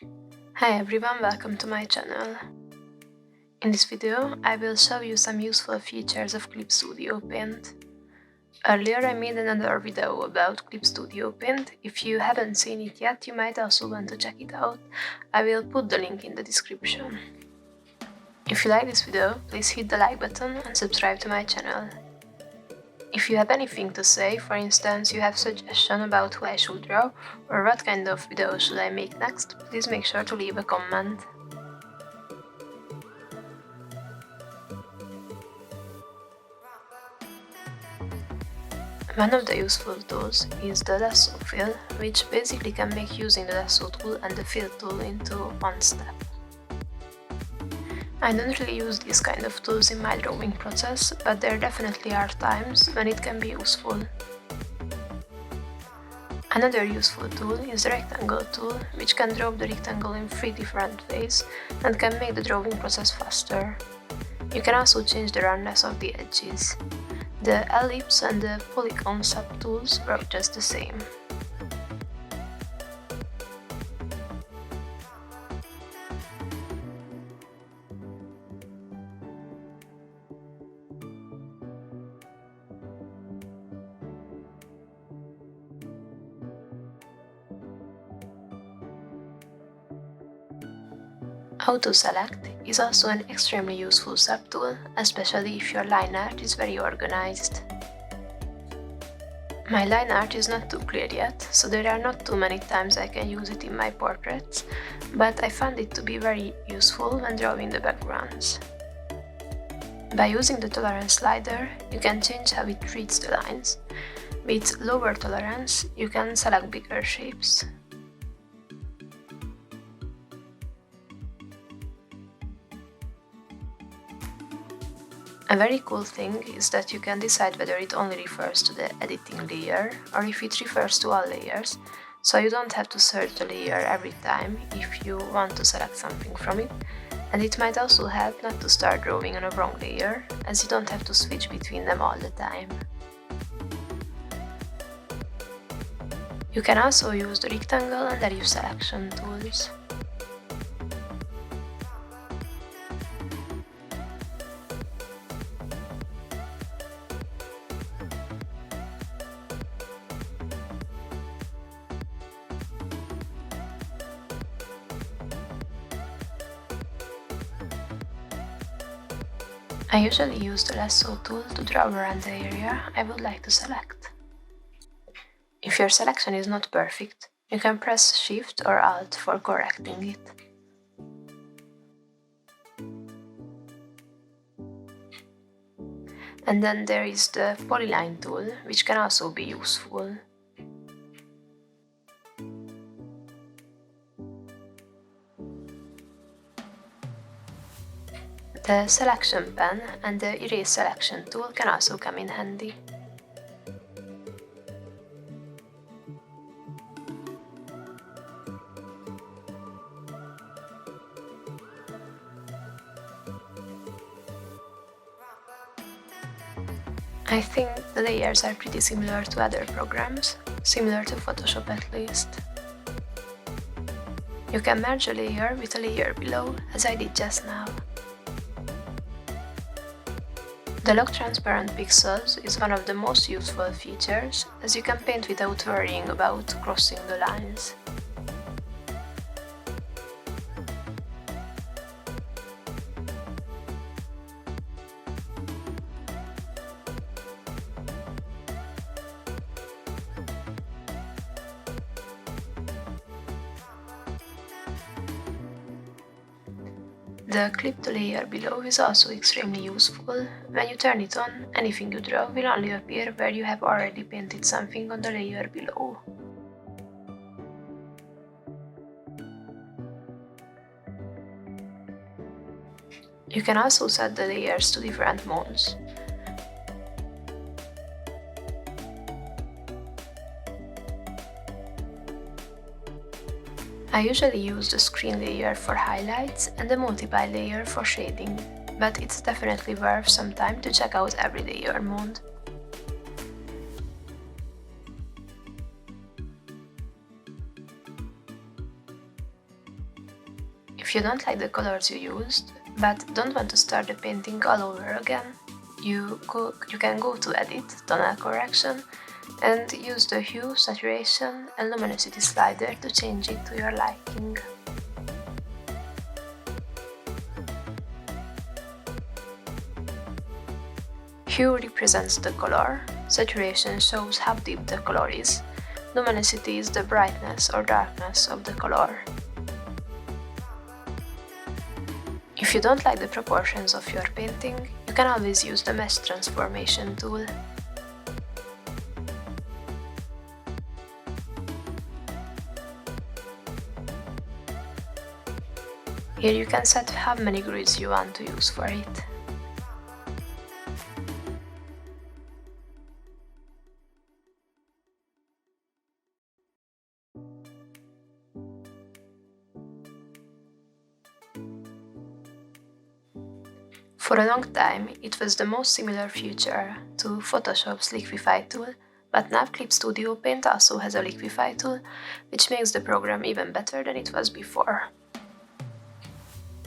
Hi everyone, welcome to my channel. In this video, I will show you some useful features of Clip Studio Paint. Earlier I made another video about Clip Studio Paint. If you haven't seen it yet, you might also want to check it out. I will put the link in the description. If you like this video, please hit the like button and subscribe to my channel. If you have anything to say, for instance you have suggestion about who I should draw or what kind of video should I make next, please make sure to leave a comment. One of the useful tools is the lasso fill, which basically can make using the lasso tool and the fill tool into one step. I don't really use these kind of tools in my drawing process, but there definitely are times when it can be useful. Another useful tool is the rectangle tool, which can draw the rectangle in 3 different ways and can make the drawing process faster. You can also change the roundness of the edges. The ellipse and the polygon subtools work just the same. Auto Select is also an extremely useful subtool, especially if your line art is very organized. My line art is not too clear yet, so there are not too many times I can use it in my portraits, but I found it to be very useful when drawing the backgrounds. By using the tolerance slider, you can change how it treats the lines. With lower tolerance, you can select bigger shapes. A very cool thing is that you can decide whether it only refers to the editing layer or if it refers to all layers, so you don't have to search the layer every time if you want to select something from it, and it might also help not to start drawing on a wrong layer, as you don't have to switch between them all the time. You can also use the rectangle and ellipse selection tools. I usually use the lasso tool to draw around the area I would like to select. If your selection is not perfect, you can press Shift or Alt for correcting it. And then there is the polyline tool, which can also be useful. The selection pen and the erase selection tool can also come in handy. I think the layers are pretty similar to other programs, similar to Photoshop at least. You can merge a layer with a layer below, as I did just now. The Lock Transparent Pixels is one of the most useful features, as you can paint without worrying about crossing the lines. The Clip to Layer below is also extremely useful. When you turn it on, anything you draw will only appear where you have already painted something on the layer below. You can also set the layers to different modes. I usually use the screen layer for highlights and the multiply layer for shading, but it's definitely worth some time to check out every layer mode. If you don't like the colors you used, but don't want to start the painting all over again, you can go to Edit, Tonal Correction, and use the Hue, Saturation and Luminosity slider to change it to your liking. Hue represents the color, saturation shows how deep the color is, luminosity is the brightness or darkness of the color. If you don't like the proportions of your painting, you can always use the Mesh Transformation tool. Here you can set how many grids you want to use for it. For a long time, it was the most similar feature to Photoshop's Liquify tool, but now Clip Studio Paint also has a Liquify tool, which makes the program even better than it was before.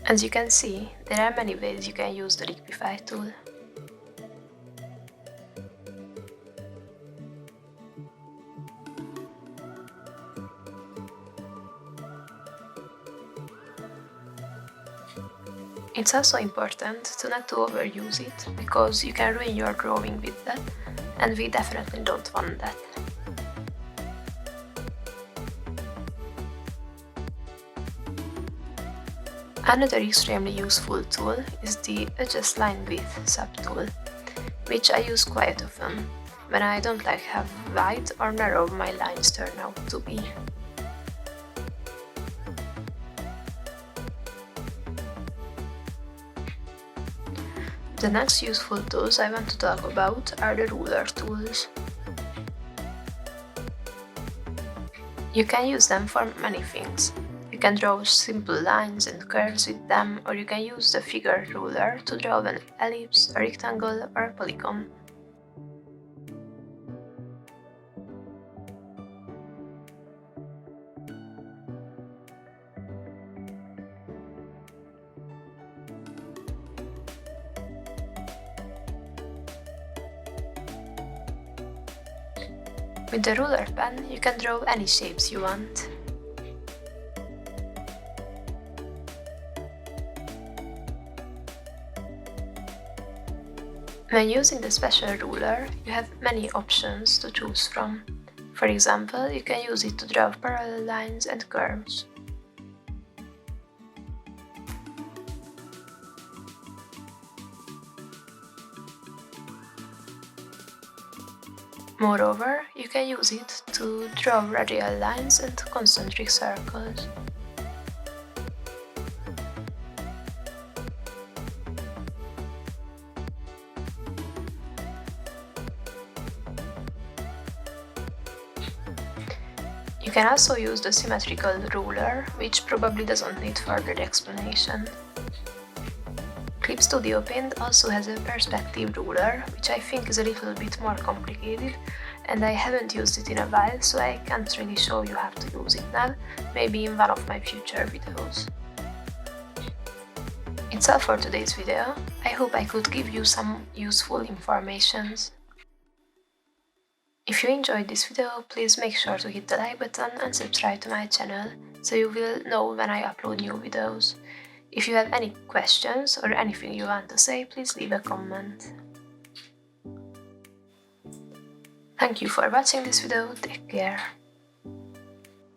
As you can see, there are many ways you can use the Liquify tool. It's also important to not to overuse it, because you can ruin your drawing with that, and we definitely don't want that. Another extremely useful tool is the Adjust Line Width subtool, which I use quite often, when I don't like how wide or narrow my lines turn out to be. The next useful tools I want to talk about are the ruler tools. You can use them for many things. You can draw simple lines and curves with them, or you can use the figure ruler to draw an ellipse, a rectangle, or a polygon. With the ruler pen, you can draw any shapes you want. When using the special ruler, you have many options to choose from. For example, you can use it to draw parallel lines and curves. Moreover, you can use it to draw radial lines and concentric circles. You can also use the symmetrical ruler, which probably doesn't need further explanation. Clip Studio Paint also has a perspective ruler, which I think is a little bit more complicated, and I haven't used it in a while, so I can't really show you how to use it now, maybe in one of my future videos. It's all for today's video. I hope I could give you some useful informations. If you enjoyed this video, please make sure to hit the like button and subscribe to my channel, so you will know when I upload new videos. If you have any questions or anything you want to say, please leave a comment. Thank you for watching this video, take care.